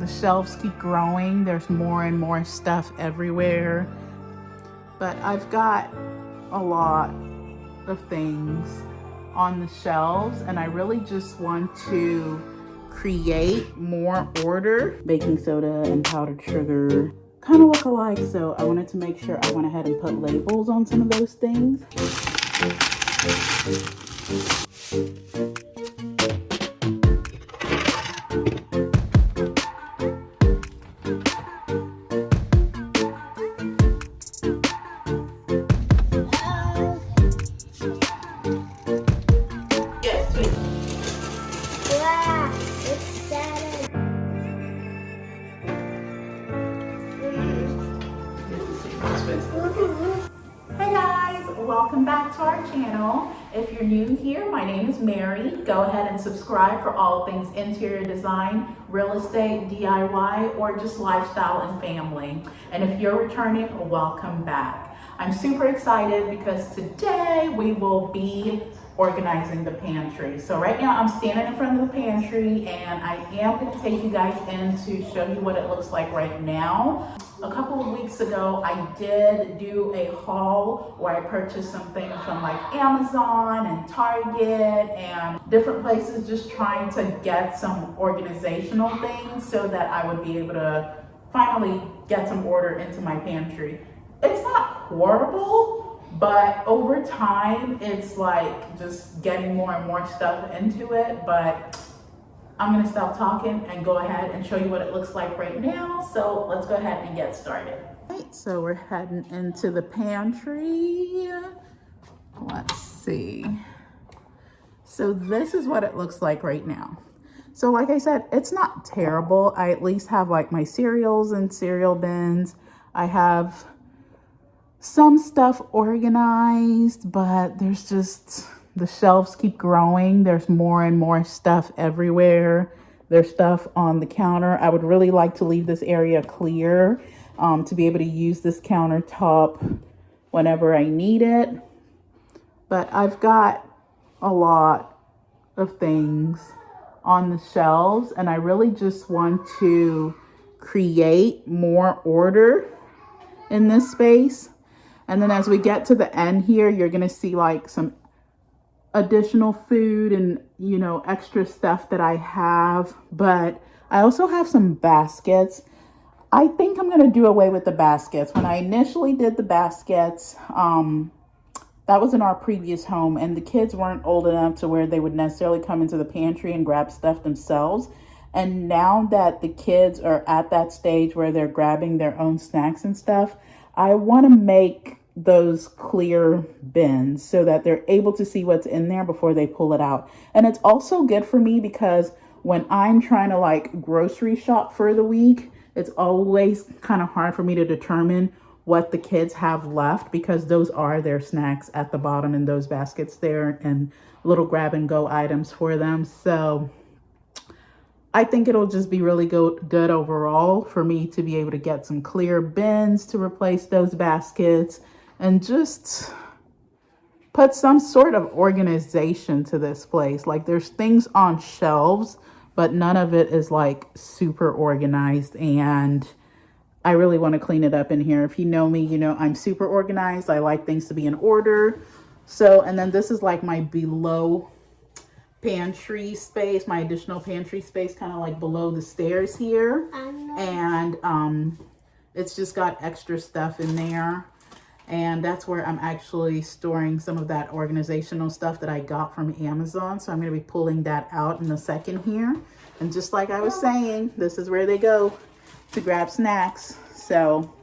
The shelves keep growing. There's more and more stuff everywhere. But I've got a lot of things on the shelves, and I really just want to create more order. Baking soda and powdered sugar kind of look alike, so I wanted to make sure I went ahead and put labels on some of those things. Hey guys, welcome back to our channel. If you're new here, my name is Mary. Go ahead and subscribe for all things interior design, real estate, DIY, or just lifestyle and family. And if you're returning, welcome back. I'm super excited because today we will be organizing the pantry. So right now I'm standing in front of the pantry and I am going to take you guys in to show you what it looks like right now. A couple of weeks ago, I did do a haul where I purchased some things from like Amazon and Target and different places, just trying to get some organizational things so that I would be able to finally get some order into my pantry. It's not horrible, but over time, it's like just getting more and more stuff into it. But I'm gonna stop talking and go ahead and show you what it looks like right now. So let's go ahead and get started. All right, so we're heading into the pantry. Let's see. So this is what it looks like right now. So like I said, it's not terrible. I at least have like my cereals and cereal bins. I have some stuff organized, but there's just, the shelves keep growing. There's more and more stuff everywhere. There's stuff on the counter. I would really like to leave this area clear to be able to use this countertop whenever I need it. But I've got a lot of things on the shelves, and I really just want to create more order in this space. And then as we get to the end here, you're going to see like some additional food and, you know, extra stuff that I have. But I also have some baskets. I think I'm going to do away with the baskets. When I initially did the baskets, that was in our previous home, and the kids weren't old enough to where they would necessarily come into the pantry and grab stuff themselves. And now that the kids are at that stage where they're grabbing their own snacks and stuff, I want to make those clear bins so that they're able to see what's in there before they pull it out. And it's also good for me because when I'm trying to like grocery shop for the week, it's always kind of hard for me to determine what the kids have left, because those are their snacks at the bottom in those baskets there and little grab and go items for them. So I think it'll just be really good overall for me to be able to get some clear bins to replace those baskets and just put some sort of organization to this place. Like there's things on shelves, but none of it is like super organized, and I really want to clean it up in here. If you know me, you know I'm super organized. I like things to be in order. So, and then this is like my below pantry space, my additional pantry space, kind of like below the stairs here. And it's just got extra stuff in there. And that's where I'm actually storing some of that organizational stuff that I got from Amazon. So I'm going to be pulling that out in a second here. And just like I was saying, this is where they go to grab snacks. So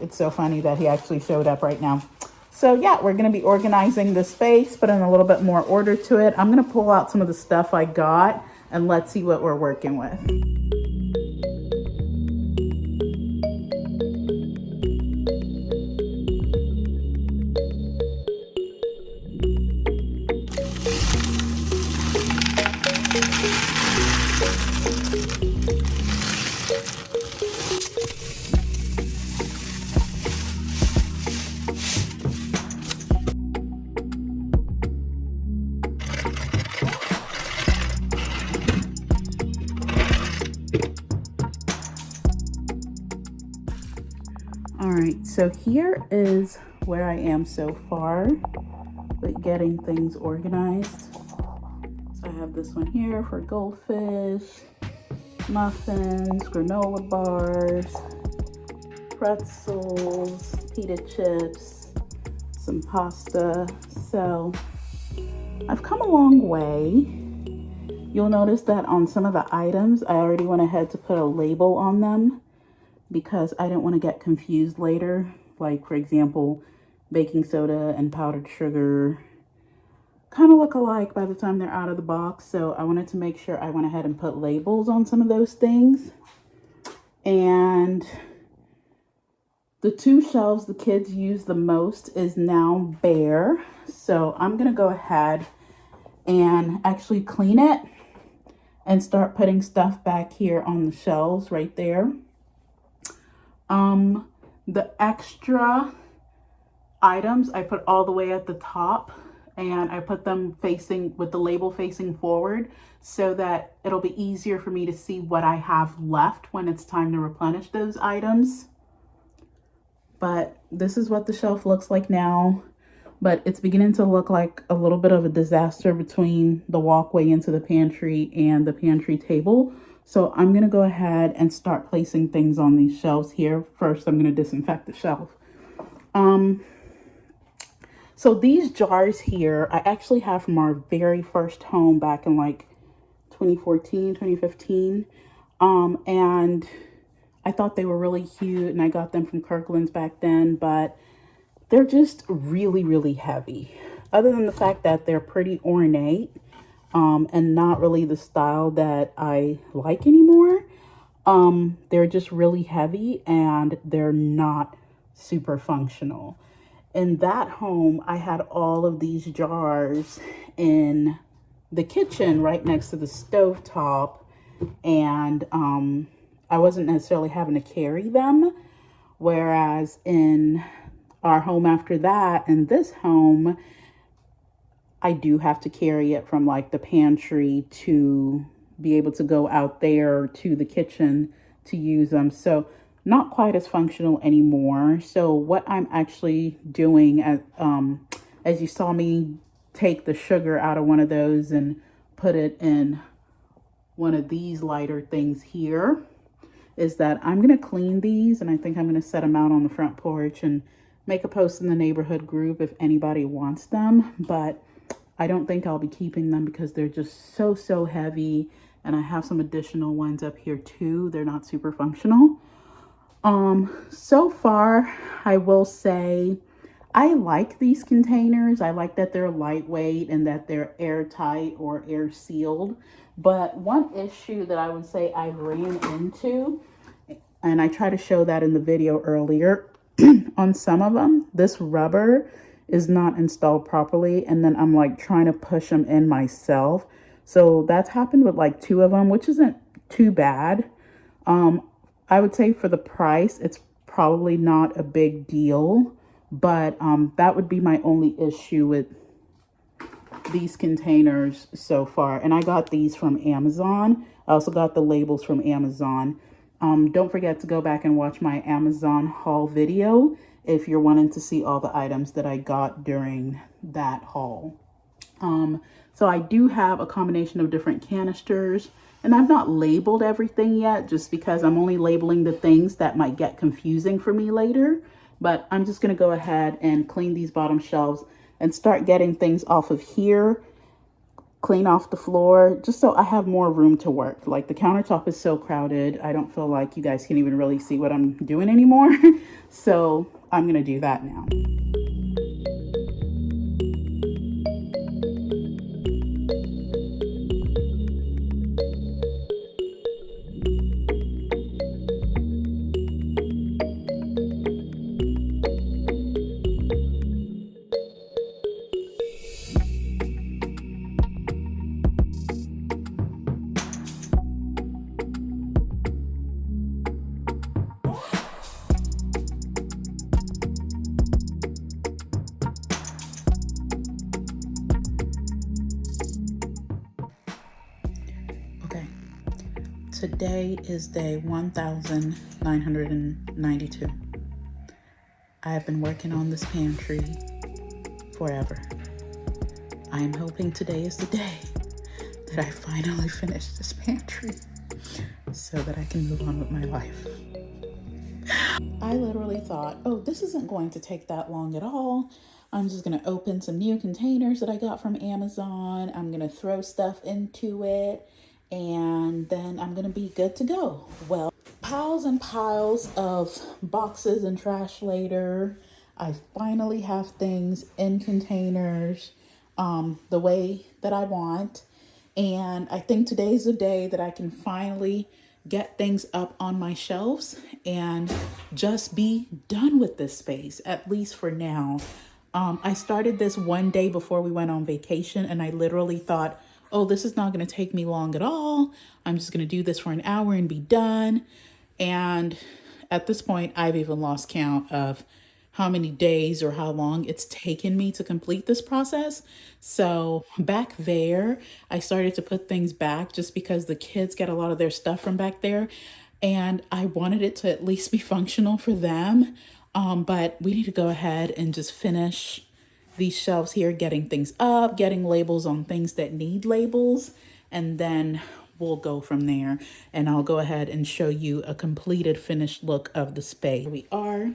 it's so funny that he actually showed up right now. So yeah, we're going to be organizing the space, putting a little bit more order to it. I'm going to pull out some of the stuff I got and let's see what we're working with. All right, so here is where I am so far with getting things organized. So I have this one here for goldfish, muffins, granola bars, pretzels, pita chips, some pasta. So I've come a long way. You'll notice that on some of the items, I already went ahead to put a label on them because I didn't want to get confused later. Like, for example, baking soda and powdered sugar kind of look alike by the time they're out of the box. So I wanted to make sure I went ahead and put labels on some of those things. And the two shelves the kids use the most is now bare. So I'm going to go ahead and actually clean it and start putting stuff back here on the shelves right there. The extra items I put all the way at the top, and I put them facing with the label facing forward so that it'll be easier for me to see what I have left when it's time to replenish those items. But this is what the shelf looks like now, but it's beginning to look like a little bit of a disaster between the walkway into the pantry and the pantry table. So I'm going to go ahead and start placing things on these shelves here. First, I'm going to disinfect the shelf. So these jars here, I actually have from our very first home back in like 2014, 2015. And I thought they were really cute, and I got them from Kirkland's back then, but they're just really, really heavy. Other than the fact that they're pretty ornate, and not really the style that I like anymore. They're just really heavy and they're not super functional. In that home, I had all of these jars in the kitchen right next to the stovetop, and I wasn't necessarily having to carry them. Whereas in our home after that, in this home, I do have to carry it from like the pantry to be able to go out there to the kitchen to use them. So not quite as functional anymore. So what I'm actually doing, as you saw me take the sugar out of one of those and put it in one of these lighter things here, is that I'm going to clean these, and I think I'm going to set them out on the front porch and make a post in the neighborhood group if anybody wants them. But I don't think I'll be keeping them because they're just so heavy, and I have some additional ones up here too. They're not super functional. So far, I will say I like these containers. I like that they're lightweight and that they're airtight or air sealed. But one issue that I would say I ran into, and I try to show that in the video earlier, on some of them, this rubber is not installed properly, and then I'm like trying to push them in myself. So that's happened with like 2 of them, which isn't too bad. I would say for the price, it's probably not a big deal, but that would be my only issue with these containers so far. And I got these from Amazon. I also got the labels from Amazon. Don't forget to go back and watch my Amazon haul video if you're wanting to see all the items that I got during that haul. So I do have a combination of different canisters, and I've not labeled everything yet just because I'm only labeling the things that might get confusing for me later. But I'm just going to go ahead and clean these bottom shelves and start getting things off of here, clean off the floor, just so I have more room to work. Like the countertop is so crowded, I don't feel like you guys can even really see what I'm doing anymore. So I'm going to do that now. Today is day 1992. I have been working on this pantry forever. I am hoping today is the day that I finally finish this pantry so that I can move on with my life. I literally thought, oh, this isn't going to take that long at all. I'm just gonna open some new containers that I got from Amazon. I'm gonna throw stuff into it, and then I'm gonna be good to go. Well, piles and piles of boxes and trash later. I finally have things in containers the way that I want. And I think today's the day that I can finally get things up on my shelves and just be done with this space, at least for now. I started this one day before we went on vacation, and I literally thought, oh, this is not going to take me long at all. I'm just going to do this for an hour and be done. And at this point, I've even lost count of how many days or how long it's taken me to complete this process. So back there, I started to put things back just because the kids get a lot of their stuff from back there. And I wanted it to at least be functional for them. But we need to go ahead and just finish these shelves here, getting things up, getting labels on things that need labels, and then we'll go from there. And I'll go ahead and show you a completed finished look of the space. Here we are.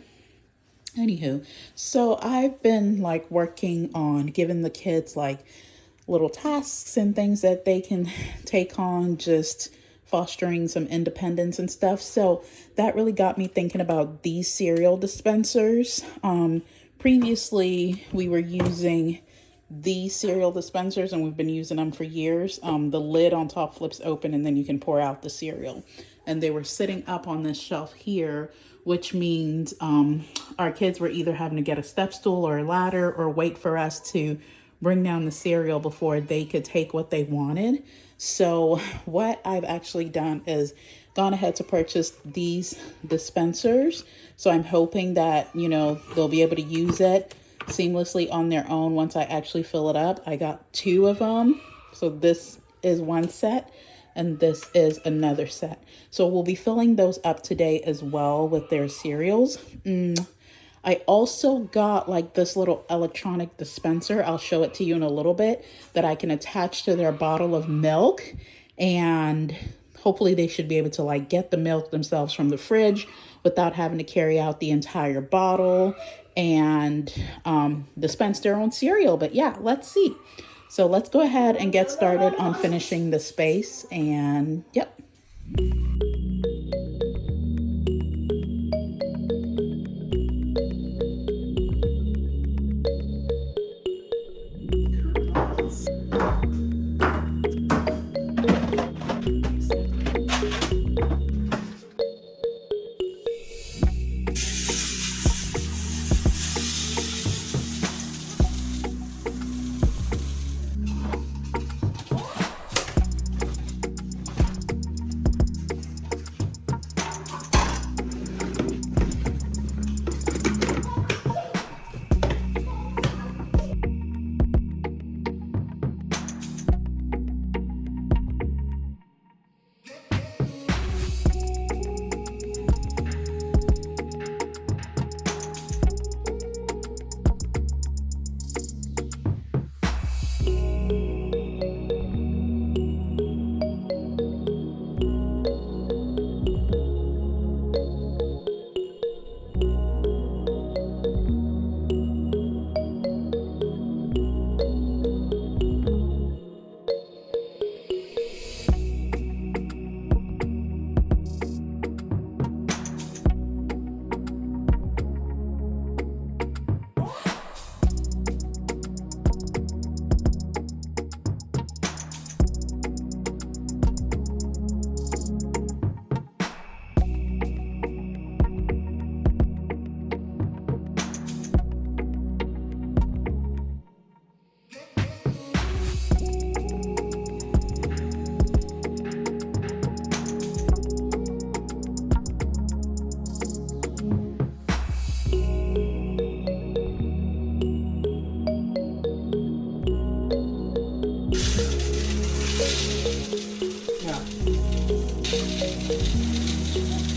Anywho, so I've been like working on giving the kids like little tasks and things that they can take on, just fostering some independence and stuff. So that really got me thinking about these cereal dispensers. Previously, we were using these cereal dispensers, and we've been using them for years. The lid on top flips open, and then you can pour out the cereal. And they were sitting up on this shelf here, which means our kids were either having to get a step stool or a ladder or wait for us to bring down the cereal before they could take what they wanted. So what I've actually done is gone ahead to purchase these dispensers. So I'm hoping that, you know, they'll be able to use it seamlessly on their own once I actually fill it up. I got 2 of them. So this is one set and this is another set. So we'll be filling those up today as well with their cereals. I also got like this little electronic dispenser. I'll show it to you in a little bit, that I can attach to their bottle of milk, and hopefully they should be able to like get the milk themselves from the fridge without having to carry out the entire bottle and dispense their own cereal. But yeah, let's see. So let's go ahead and get started on finishing the space, and yep.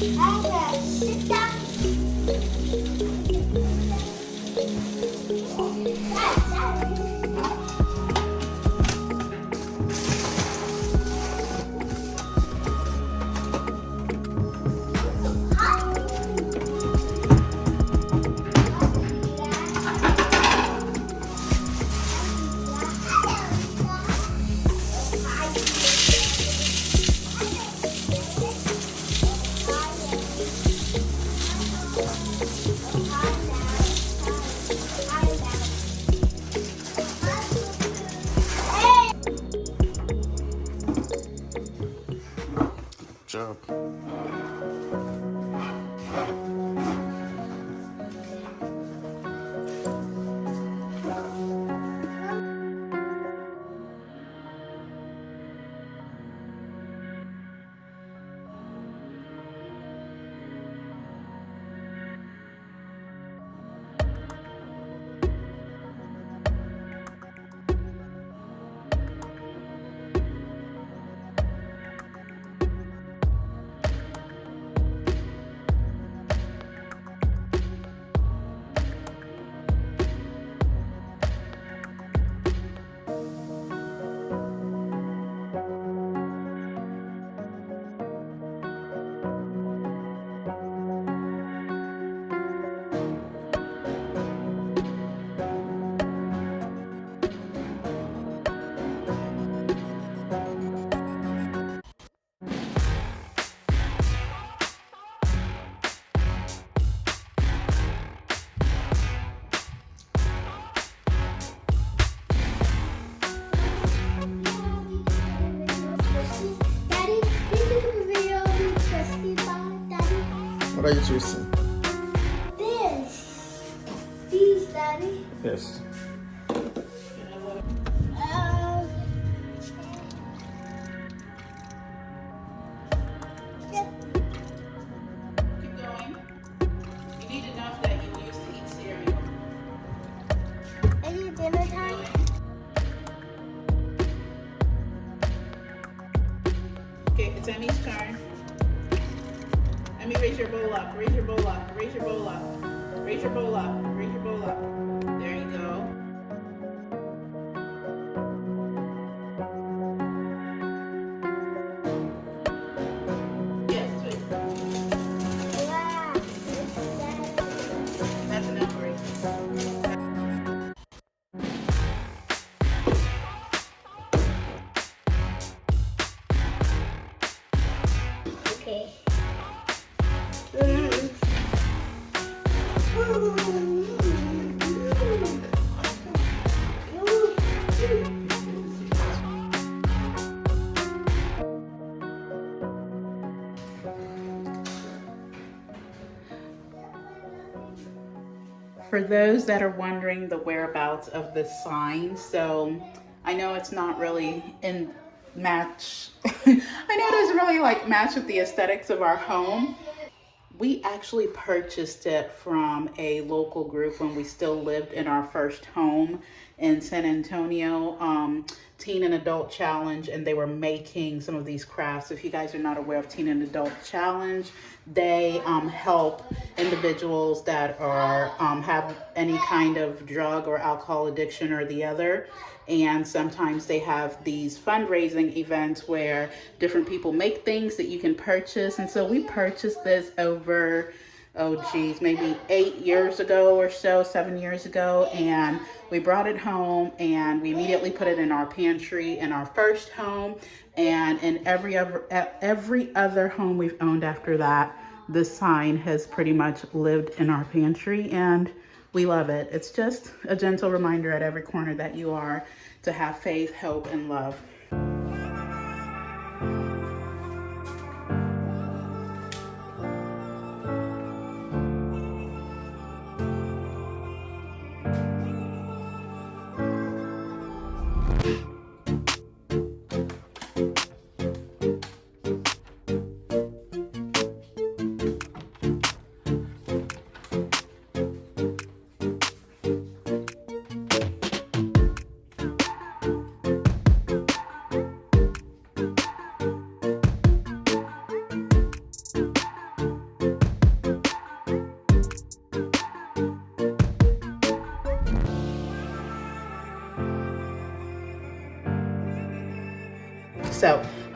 Sit down. Job. Daddy, can you take a video of me twisting about it, Daddy? What are you twisting? This. These, Daddy. Yes. Yeah. Keep going. You need enough that you will use to eat cereal. Is it dinner time? Okay, it's Emmy's turn. Emmy, raise your bowl up. Raise your bowl up. Raise your bowl up. Raise your bowl up. Raise your bowl up. There you go. Yes, sweet. Wow. That's enough, Grace. Okay. For those that are wondering the whereabouts of this sign, so I know it's not really in match. I know it doesn't really like match with the aesthetics of our home. We actually purchased it from a local group when we still lived in our first home in San Antonio, Teen and Adult Challenge, and they were making some of these crafts. If you guys are not aware of Teen and Adult Challenge, they help individuals that are have any kind of drug or alcohol addiction or the other. And sometimes they have these fundraising events where different people make things that you can purchase. And so we purchased this over, oh geez, maybe 8 years ago or so, 7 years ago. And we brought it home and we immediately put it in our pantry in our first home. And in every other home we've owned after that, this sign has pretty much lived in our pantry, and we love it. It's just a gentle reminder at every corner that you are to have faith, hope, and love.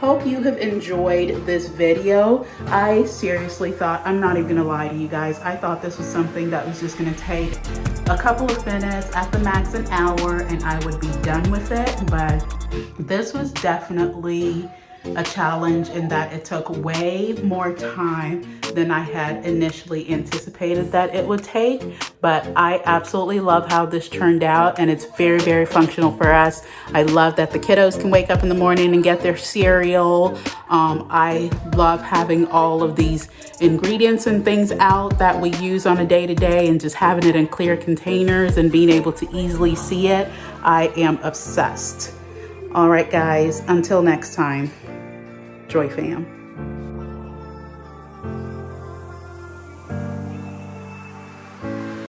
hope you have enjoyed this video. I seriously thought, I'm not even gonna lie to you guys, I thought this was something that was just gonna take a couple of minutes, at the max an hour, and I would be done with it. But this was definitely a challenge in that it took way more time than I had initially anticipated that it would take. But I absolutely love how this turned out, and it's very, very functional for us. I love that the kiddos can wake up in the morning and get their cereal. I love having all of these ingredients and things out that we use on a day-to-day, and just having it in clear containers and being able to easily see it. I am obsessed. All right, guys, until next time. Joy fam.